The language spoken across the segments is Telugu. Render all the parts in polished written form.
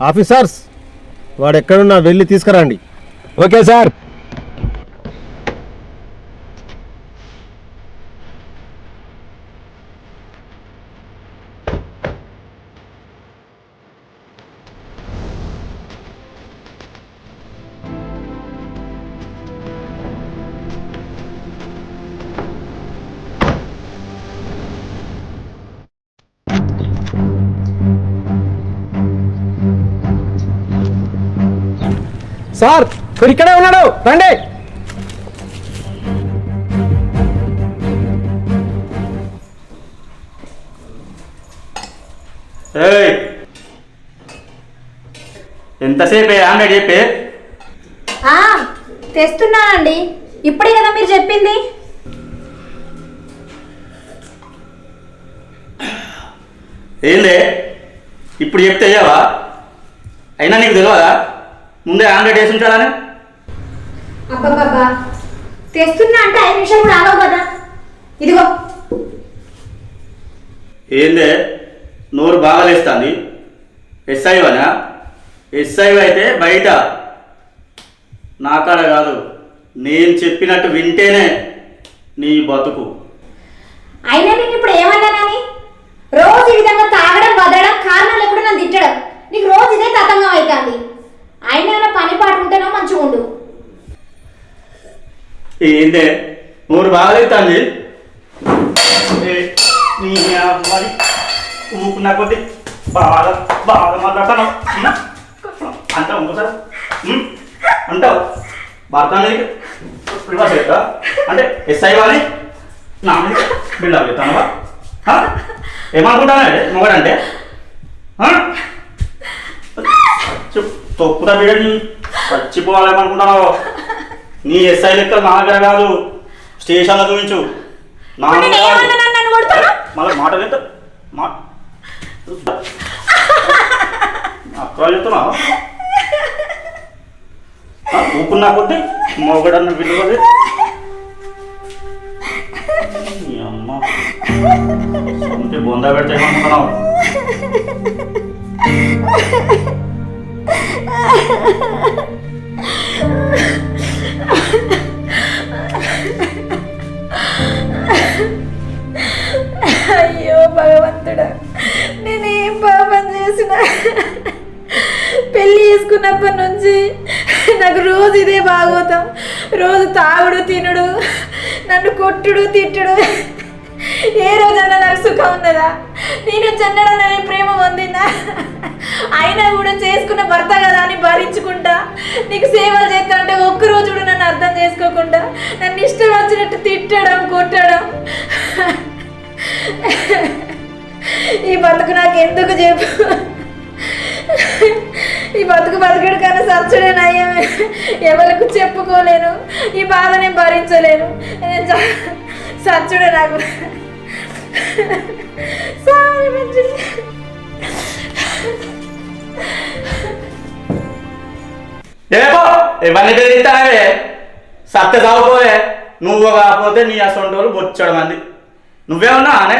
ఆఫీసర్స్, వాడు ఎక్కడున్నా వెళ్ళి తీసుకురండి. Okay sir. సార్ మీరు ఇక్కడే ఉన్నాడు, రండి. ఎంతసేపు ఆమె చెప్పే తెస్తున్నానండి. ఇప్పుడే కదా మీరు చెప్పింది. ఏందే ఇప్పుడు చెప్తే అయ్యావా? అయినా నీకు తెలియదా ముందే ఆమ్లెట్ వేసి ఉంచాలని? అబ్బాబ్బా, తెస్తున్నా అంటే 5 నిమిషాలు కూడా ఆగవు కదా. ఇదిగో. ఏందే నోరు బాగా లేస్తుంది? ఎస్ఐవనా? ఎస్ఐవి అయితే బయట, నా కాడ కాదు. నేను చెప్పినట్టు వింటేనే నీ బతుకు. అయినా నేను ఇప్పుడు ఏమన్నానని? రోజు ఈ విధంగా తాగడం, వదలడం, కారణం లేకుండా నన్ను తిట్టడం, నీకు రోజు ఇదే తతంగం అవుతుంది. అయినా పని పాటు ఉంటేనో మంచిగా ఉండు. ఏందే నోరు బాగా లేస్తుంది? ఊపుకున్నా కొద్ది బాగా బాగా మాట్లాడతాను అంటావు. ఇంకోసారి అంటావు భర్త ప్రివాస్ అవుతా అంటే ఎస్ఐ వారి నా మీద బిల్డప్ చెప్తాను. ఏమనుకుంటానే మొగడంటే తొక్కుతా బిడ్డని చచ్చిపోవాలేమనుకుంటున్నావు? నీ ఎస్ఐ లెక్క నా దగ్గర కాదు, స్టేషన్లో చూపించు. నా మళ్ళీ మాట లేదు అక్కడ చెప్తున్నావు. ఊపున్నా కొద్ది మొగడన్న విలువది. అమ్మ ఉంటే బొందా పెడితే ఏమనుకున్నావు? అయ్యో భగవంతుడా, నేనేం పాపం చేసిన? పెళ్ళి చేసుకున్నప్పటి నుంచి నాకు రోజు ఇదే భాగవతం. రోజు తాగుడు, తినుడు, నన్ను కొట్టుడు, తిట్టుడు. ఏ రోజన్నా నాకు సుఖం ఉన్నదా? నేను చెన్నడం నేను ప్రేమ పొందిందా? అయినా కూడా చేసుకున్న భర్త కదా అని భరించుకుంటా నీకు సేవలు చేస్తా అంటే ఒక్కరోజు కూడా నన్ను అర్థం చేసుకోకుండా నన్ను ఇష్టం వచ్చినట్టు తిట్టడం, కొట్టడం. ఈ బతుకు నాకు ఎందుకు చెప్పు? ఈ బతుకు బతుకుడు కన్నా సచ్చుడేనయ్యా. ఎవరికి చెప్పుకోలేను, ఈ బాధ నేను భరించలేను. సచ్చుడే నాకు. ఇవన్నీ తింటానే సత్య సాగుపోయే. నువ్వు కాకపోతే నీ అసొంటోళ్ళు బొచ్చడు మంది. నువ్వేమన్నా అనే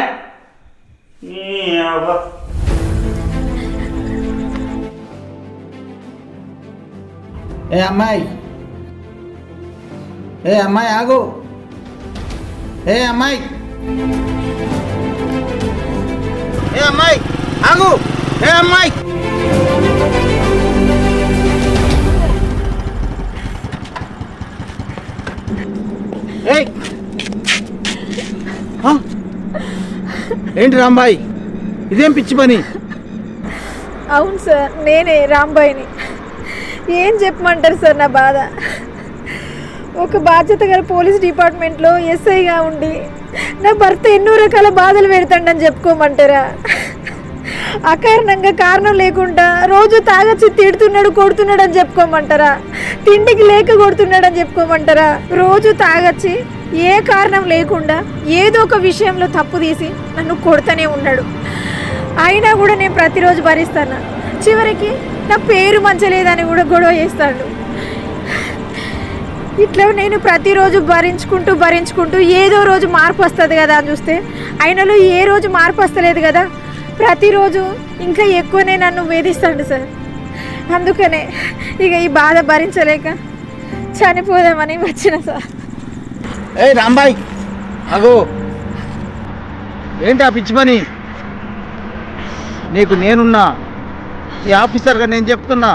ఏ అమ్మాయి, ఏ అమ్మాయి ఆగు. ఏ అమ్మాయి, ఏ అమ్మాయి ఆగు. ఏ అమ్మాయి, ఏంటి రాంబాయి, ఇదేం పిచ్చి పని? అవును సార్, నేనే రాంబాయిని. ఏం చెప్పమంటారు సార్ నా బాధ? ఒక బాధ్యత గల పోలీస్ డిపార్ట్మెంట్లో ఎస్ఐగా ఉండి నా భర్త ఎన్నో రకాల బాధలు పెడతాడని చెప్పుకోమంటారా? అకారణంగా కారణం లేకుండా రోజు తాగొచ్చి తిడుతున్నాడు, కొడుతున్నాడు అని చెప్పుకోమంటారా? తిండికి లేక కొడుతున్నాడు అని చెప్పుకోమంటారా? రోజు తాగొచ్చి ఏ కారణం లేకుండా ఏదో ఒక విషయంలో తప్పు తీసి నన్ను కొడుతూనే ఉన్నాడు. అయినా కూడా నేను ప్రతిరోజు భరిస్తాను. చివరికి నా పేరు మంచలేదని కూడా గొడవ చేస్తాడు. ఇట్లా నేను ప్రతిరోజు భరించుకుంటూ ఏదో రోజు మార్పు వస్తుంది కదా అని చూస్తే ఆయనలో ఏ రోజు మార్పు వస్తలేదు కదా. ప్రతిరోజు ఇంకా ఎక్కువనే నన్ను వేధిస్తాడు సార్. అందుకనే ఇక ఈ బాధ భరించలేక చనిపోదామని వచ్చిన సార్. ఏ రాంబాయ్ అగో ఏంటి ఆ పిచ్చి పని? నీకు నేనున్నా, ఈ ఆఫీసర్గా నేను చెప్తున్నా,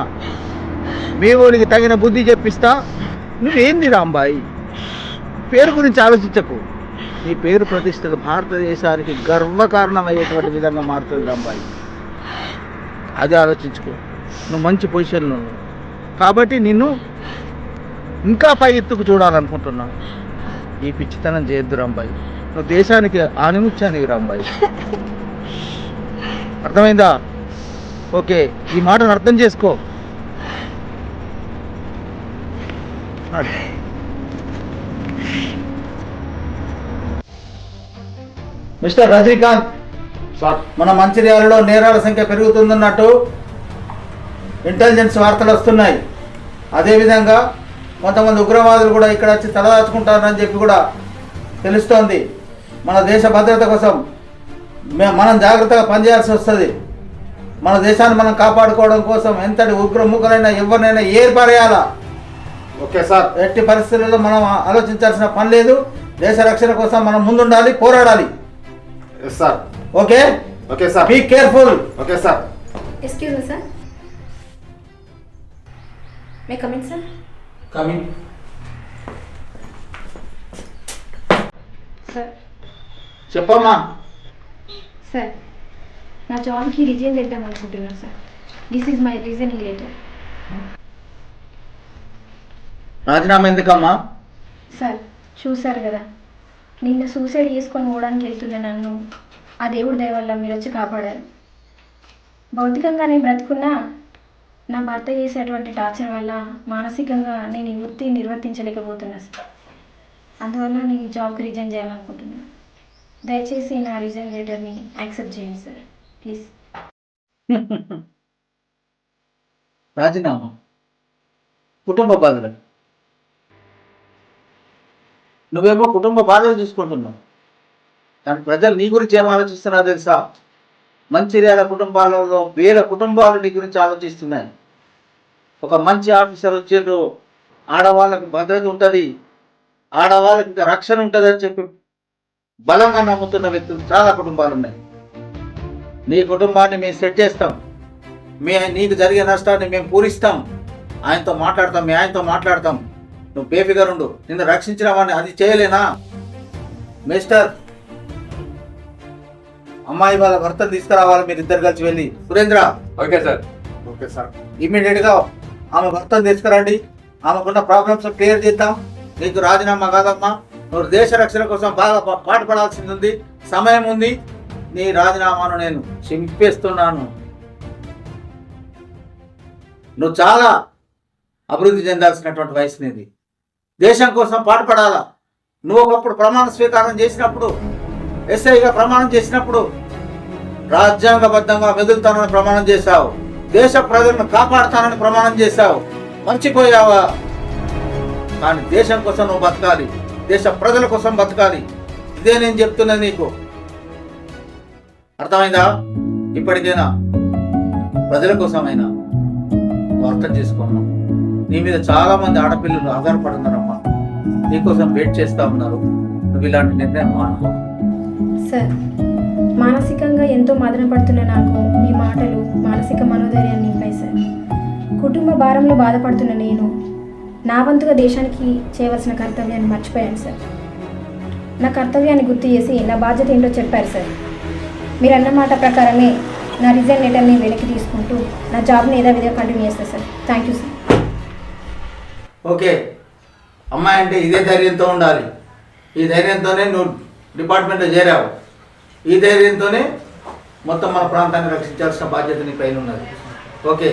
మీ ఊరికి తగిన బుద్ధి చెప్పిస్తా. నువ్వేంది రాంబాయ్, పేరు గురించి ఆలోచించకు. నీ పేరు ప్రతిష్టలు భారతదేశానికి గర్వకారణమయ్యేటువంటి విధంగా మారుతుంది రాంబాయ్. అది ఆలోచించుకో. నువ్వు మంచి పొజిషన్లో ఉన్నావు కాబట్టి నిన్ను ఇంకా పై ఎత్తుకు చూడాలనుకుంటున్నా. ఈ పిచ్చితనం చేయొద్దు రాంబాయ్. నువ్వు దేశానికి ఆనిముత్యానివి రాంబాయ్. అర్థమైందా? ఓకే, ఈ మాటను అర్థం చేసుకో. మిస్టర్ రజనీకాంత్ సార్, మన మంచిర్యాలలో నేరాల సంఖ్య పెరుగుతుందన్నట్టు ఇంటెలిజెన్స్ వార్తలు వస్తున్నాయి. అదేవిధంగా కొంతమంది ఉగ్రవాదులు కూడా ఇక్కడ వచ్చి తలదాచుకుంటారని చెప్పి కూడా తెలుస్తోంది. మన దేశ భద్రత కోసం మనం జాగ్రత్తగా పనిచేయాల్సి వస్తుంది. మన దేశాన్ని మనం కాపాడుకోవడం కోసం ఎంతటి ఉగ్రముఖులైనా ఎవరినైనా ఏర్పరేయాలా. Okay sir. ఎట్టి పరిస్థితుల్లో మనం ఆలోచించాల్సిన పని లేదు. దేశ రక్షణ కోసం మనం ముందుండాలి, పోరాడాలి. Yes sir. Okay okay sir. Be careful. Okay sir. Excuse me sir, may coming sir? Coming. Sir చెప్పమ్మా. సార్, నా జాబ్కి రిజైన్ చేద్దాం అనుకుంటున్నాను sir. This is my reasoning letter. రాజీనామా ఎందుకమ్మా? సార్ చూశారు కదా, నిన్న సూసైడ్ చేసుకొని పోవడానికి వెళ్తున్న నన్ను ఆ దేవుడి దయ వల్ల మీరు వచ్చి కాపాడారు. భౌతికంగా నేను బ్రతుకున్నా నా భర్త చేసేటువంటి టార్చర్ వల్ల మానసికంగా నేను ఈ వృత్తి నిర్వర్తించలేకపోతున్నా సార్. అందువల్ల నేను జాబ్కి రిజైన్ చేయాలనుకుంటున్నాను. దయచేసి నా రిజైన్ లెటర్ని యాక్సెప్ట్ చేయండి సార్ ప్లీజ్. రాజీనామా కుటుంబ బాధలు. నువ్వేమో కుటుంబ బాధలు చూసుకుంటున్నావు, కానీ ప్రజలు నీ గురించి ఏం ఆలోచిస్తున్నారో తెలుసా? మంచిర్యాల కుటుంబాలలో వేల కుటుంబాలు నీ గురించి ఆలోచిస్తున్నాయి. ఒక మంచి ఆఫీసర్ వచ్చేదో ఆడవాళ్ళకి భద్రత ఉంటుంది, ఆడవాళ్ళకి ఇంకా రక్షణ ఉంటుంది అని చెప్పి బలంగా నమ్ముతున్న వ్యక్తులు చాలా కుటుంబాలు ఉన్నాయి. నీ కుటుంబాన్ని మేము సెట్ చేస్తాం, నీకు జరిగే నష్టాన్ని మేము పూరిస్తాం, ఆయనతో మాట్లాడతాం, మీ ఆయనతో మాట్లాడతాం. నువ్వు బేఫిగర్ ఉండు. నిన్ను రక్షించిన వాడిని అది చేయలేనా? మిస్టర్, అమ్మాయి వాళ్ళ భర్తను తీసుకురావాలి, మీరు ఇద్దరు కలిసి వెళ్ళి. Surendra. Okay sir. Okay sir. ఇమీడియట్గా ఆమె భర్తను తీసుకురండి, ఆమెకున్న ప్రాబ్లమ్స్ క్లియర్ చేద్దాం. నీకు రాజీనామా కాదమ్మా, నువ్వు దేశ రక్షణ కోసం బాగా పాటుపడాల్సింది ఉంది, సమయం ఉంది. నీ రాజీనామాను నేను చింపేస్తున్నాను. నువ్వు చాలా అభివృద్ధి చెందాల్సినటువంటి వయసు నీది. దేశం కోసం పాటుపడాలా. నువ్వు ఒకప్పుడు ప్రమాణ స్వీకారం చేసినప్పుడు, ఎస్ఐగా ప్రమాణం చేసినప్పుడు రాజ్యాంగబద్ధంగా మెదులుతానని ప్రమాణం చేశావు, దేశ ప్రజలను కాపాడుతానని ప్రమాణం చేశావు. మర్చిపోయావా? కానీ దేశం కోసం నువ్వు బతకాలి, దేశ ప్రజల కోసం బతకాలి. ఇదే నేను చెప్తున్నది నీకు. అర్థమైందా? ఇప్పటికైనా ప్రజల కోసమైనా నువ్వు అర్థం చేసుకున్నావు. నీ మీద చాలా మంది ఆడపిల్లలు ఆధారపడుతున్నారమ్మా, నీకోసం వెయిట్ చేస్తూ ఉన్నారు. నువ్వు ఇలాంటి నిర్ణయం మానుకో. సార్, మానసికంగా ఎంతో మదన పడుతున్న నాకు మీ మాటలు మానసిక మనోధైర్యాన్ని నింపాయి సార్. కుటుంబ భారంలో బాధపడుతున్న నేను నా వంతుగా దేశానికి చేయవలసిన కర్తవ్యాన్ని మర్చిపోయాను సార్. నా కర్తవ్యాన్ని గుర్తు చేసి నా బాధ్యత ఏంటో చెప్పారు సార్. మీరు అన్న మాట ప్రకారమే నా రిజైన్ లెటర్ని వెనక్కి తీసుకుంటూ నా జాబ్ని యథావిధిగా కంటిన్యూ చేస్తాను sir. Thank you sir. Okay, అమ్మాయి అంటే ఇదే ధైర్యంతో ఉండాలి. ఈ ధైర్యంతోనే నువ్వు డిపార్ట్మెంట్లో చేరావు. ఈ ధైర్యంతోనే మొత్తం మన ప్రాంతాన్ని రక్షించాల్సిన బాధ్యత నీ పైన ఉన్నది. Okay,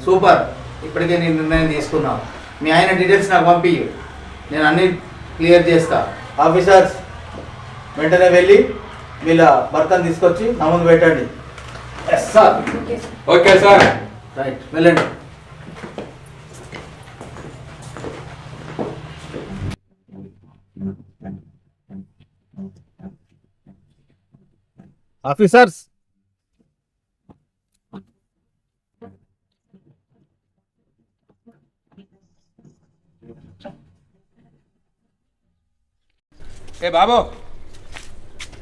super. ఇప్పటికే నేను నిర్ణయం తీసుకున్నావు. మీ ఆయన డీటెయిల్స్ నాకు పంపించు, నేను అన్నీ క్లియర్ చేస్తా. ఆఫీసర్స్ వెంటనే వెళ్ళి వీళ్ళ భర్తను తీసుకొచ్చి నా ముందు పెట్టండి. Yes sir. Okay sir. Right, వెళ్ళండి. ఆఫీసర్స్, ఏ బాబు,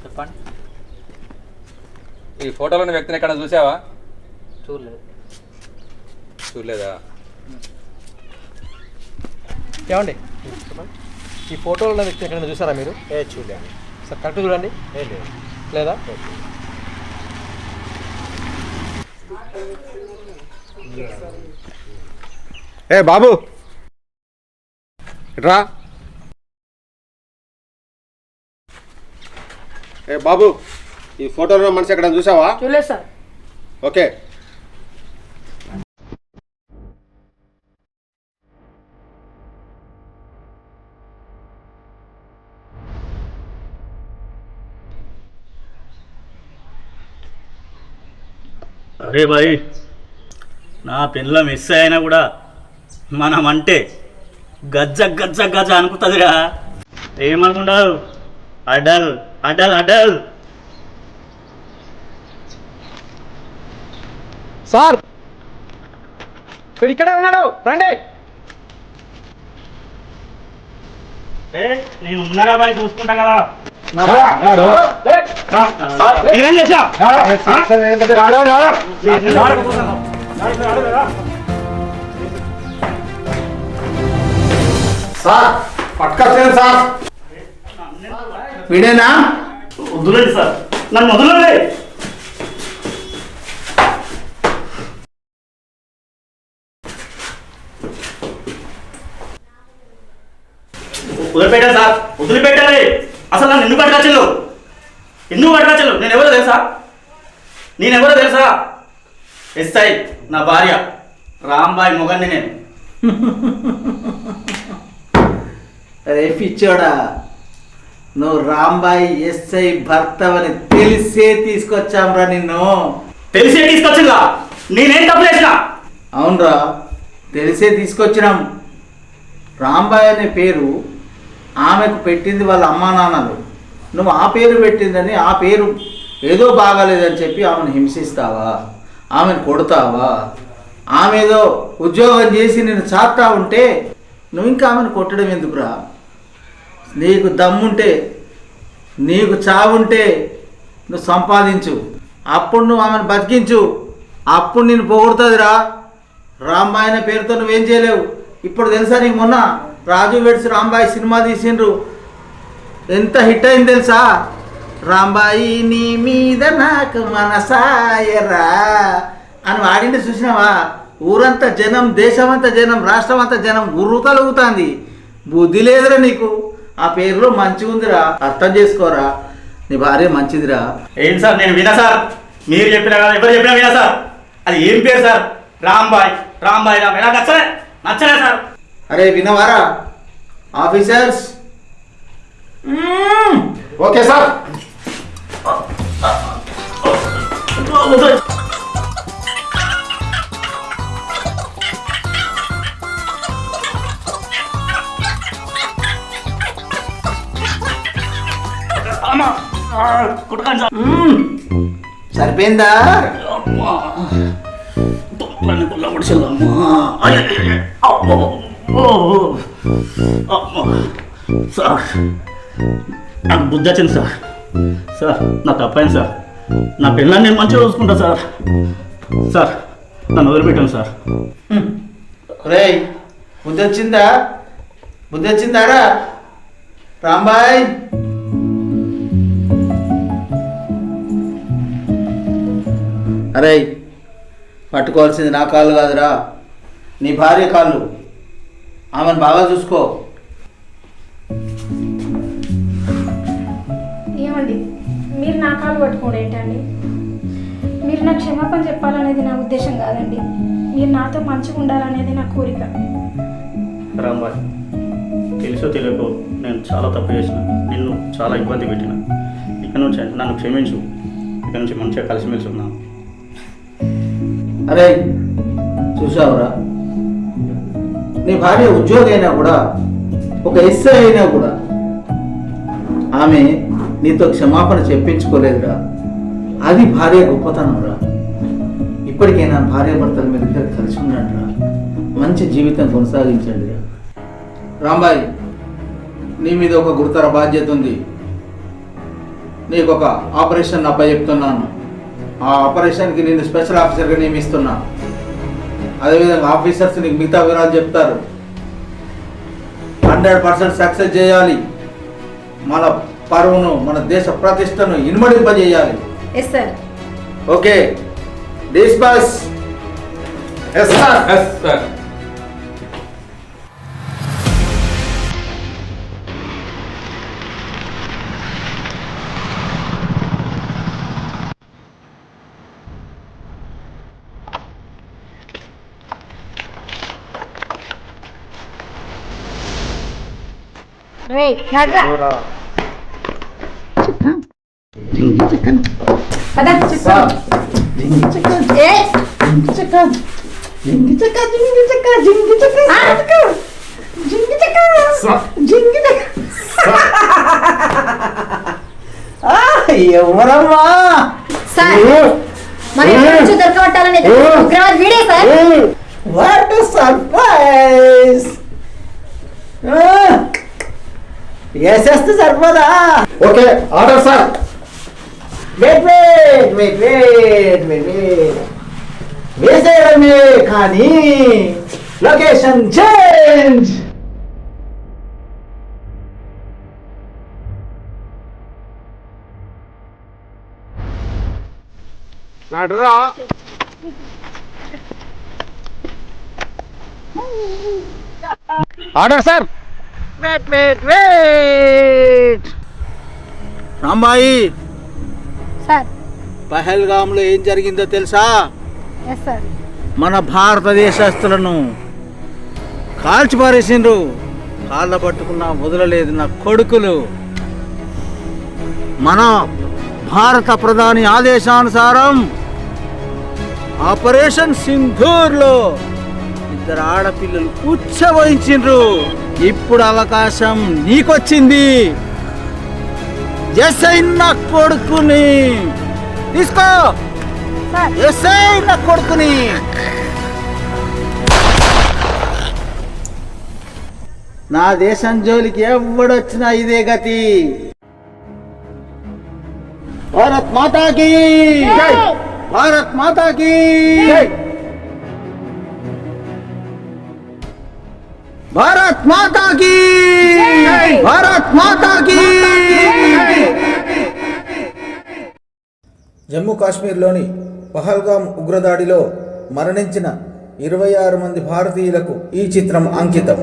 చెప్పండి. ఈ ఫోటోలోని వ్యక్తిని ఎక్కడ చూసావా? చూడలేదు. చూడలేదా? ఏమండి చెప్పండి. ఈ ఫోటోలో ఉన్న వ్యక్తి ఎక్కడైనా చూసారా మీరు? చూడండి. సార్ కరెక్ట్ చూడండి. లేదు. లేదా? ఏ బాబు ఇట్రా. ఏ బాబు, ఈ ఫోటోలో మనిషి ఎక్కడ చూసావా? చూడలేదు సార్. ఓకే. అరే భాయ్, నా పిల్ల మిస్ అయినా కూడా మనం అంటే గజ్జ గజ్జ గజ్జ అనుకుంటుందిరా. ఏమనుకుంటావు? అడల్ అడల్ అడల్. సార్ ఇక్కడే ఉన్నాడు, రండి. నేను ఉన్నారా బాయ్, చూసుకుంటా కదా. ఏం చేశా? సార్ పట్టుకొచ్చాను సార్. వీడేనా? వద్దులేండి సార్, నన్ను వదలండి. వదిలిపెట్టాను సార్, వదిలిపెట్టాలి. అసలు నన్ను ఎందుకు పట్టుకొచ్చిండు? ఎందుకు పట్టుకొచ్చిండు? నేనెవరో తెలుసా? ఎస్ఐ నా భార్య రాంబాయ్ మొగన్ని నేను. అరే పిచ్చోడా, నువ్వు రాంబాయి ఎస్ఐ భర్తవని తెలిసే తీసుకొచ్చాంరా నిన్ను. తెలిసే తీసుకొచ్చిందా? నేనేం తప్పు చేసినా? అవునరా, తెలిసే తీసుకొచ్చినాం. రాంబాయి అనే పేరు ఆమెకు పెట్టింది వాళ్ళ అమ్మా నాన్నలు. నువ్వు ఆ పేరు పెట్టిందని, ఆ పేరు ఏదో బాగాలేదని చెప్పి ఆమెను హింసిస్తావా? ఆమెను కొడతావా? ఆమె ఏదో ఉద్యోగం చేసి నేను చాతా ఉంటే నువ్వు ఇంకా ఆమెను కొట్టడం ఎందుకురా? నీకు దమ్ముంటే, నీకు చావుంటే నువ్వు సంపాదించు, అప్పుడు నువ్వు ఆమెను బతికించు, అప్పుడు నేను పొగుడుతుందిరా. రాంబాయి అనే పేరుతో నువ్వేం చేయలేవు. ఇప్పుడు తెలుసా నీకు, మొన్న రాజు వెడ్స్ రాంబాయి సినిమా తీసిండ్రు, ఎంత హిట్ అయింది తెలుసా? రాంబాయి నీ మీద నాకు మనసాయరా అని వాడిండి, చూసినావా? ఊరంతా జనం, దేశమంతా జనం, రాష్ట్రం అంతా జనం ఉర్రుతలుగుతుంది. బుద్ధి లేదురా నీకు. ఆ పేరులో మంచిగా ఉందిరా, అర్థం చేసుకోరా. నీ భార్య మంచిదిరా. ఏం సార్, నేను వినా సార్, మీరు చెప్పినా కదా, ఎవరు చెప్పినా వినా సార్. అది ఏం పేరు సార్? రాంబాయ్ రాంబాయ్ రాంబాయ్, నాకు నచ్చలే సార్. అరే వినవారా ఆఫీసర్స్? Okay sir. సరిపోయిందా? సార్ నాకు బుద్ధి వచ్చింది సార్. సార్ నా తప్పైంది సార్. నా పిల్లల్ని నేను మంచిగా చూసుకుంటా సార్. సార్ నన్ను వదిలిపెట్టాను సార్. రే బుద్ధి వచ్చిందా? బుద్ధి వచ్చిందారా రాంబాయ్? అరే పట్టుకోవాల్సింది నా కాళ్ళు కాదురా, నీ భార్య కాళ్ళు. ఆమెను బాగా చూసుకో. ఏమండి, మీరు నా కాలు పట్టుకోండి ఏంటండి? మీరు నాకు క్షమాపణ చెప్పాలనేది నా ఉద్దేశం కాదండి. మీరు నాతో మంచిగా ఉండాలనేది నా కోరిక. రాంబాయ్, తెలుసో తెలియకో నేను చాలా తప్పు చేసిన, నిన్ను చాలా ఇబ్బంది పెట్టిన. ఇక నుంచి నన్ను క్షమించు. ఇక నుంచి మంచిగా కలిసిమెలిసి ఉన్నాను. అరే చూసావురా, నీ భార్య ఉద్యోగి అయినా కూడా, ఒక ఎస్ఐ అయినా కూడా ఆమె నీతో క్షమాపణ చెప్పించుకోలేదురా. అది భార్య గొప్పతనం రా. ఇప్పటికైనా భార్య భర్తల మీద ఇద్దరు కలిసి ఉండండి రా, మంచి జీవితం కొనసాగించండి రా. రాంబాయ్, నీ మీద ఒక గురుతర బాధ్యత ఉంది. నీకు ఒక ఆపరేషన్ అప్పచెప్తున్నాను. ఆ ఆపరేషన్కి నేను స్పెషల్ ఆఫీసర్గా నియమిస్తున్నా. అదేవిధంగా ఆఫీసర్స్ నీకు మిగతా వివరాలు చెప్తారు. 100% సక్సెస్ చేయాలి. మన పరువును, మన దేశ ప్రతిష్టను ఇనుమడింపజేయాలి. Yes sir. Okay, disperse. Yes sir. Yes sir. ఎవరమ్మా? సార్ మరి ఎక్కడి నుంచో దొరకబట్టాలని ఉగ్రవాది వీడే సార్. What surprise! వేసేస్తే సరిపోదా? Okay, order sir. వేసేయడమే కానీ లొకేషన్ చేంజ్. నడురా. Order sir. రాంబాయి, సార్. పహల్గామ్లో ఏం జరిగిందో తెలుసా? Yes sir. మన భారతదేశస్తులను కాల్చి పారేసిండ్రు. కాళ్ళ పట్టుకున్నా వదలలేదు నా కొడుకులు. మన భారత ప్రధాని ఆదేశానుసారం ఆపరేషన్ సింధూర్లో 2 ఆడపిల్లలు ఉచ్చబోయించిండ్రు. ఇప్పుడు అవకాశం నీకొచ్చింది. ఎస్ఐ నా కొడుకుని తీసుకో. ఎస్ఐ నా కొడుకుని. నా దేశం జోలికి ఎవడొచ్చినా ఇదే గతి. భారత్ మాతాకి జై. భారత్ మాతాకి జై. భారత్ మాతాకి జై. భారత్ మాతాకి. జమ్మూ కాశ్మీర్లోని పహల్గామ్ ఉగ్రదాడిలో మరణించిన 26 మంది భారతీయులకు ఈ చిత్రం అంకితం.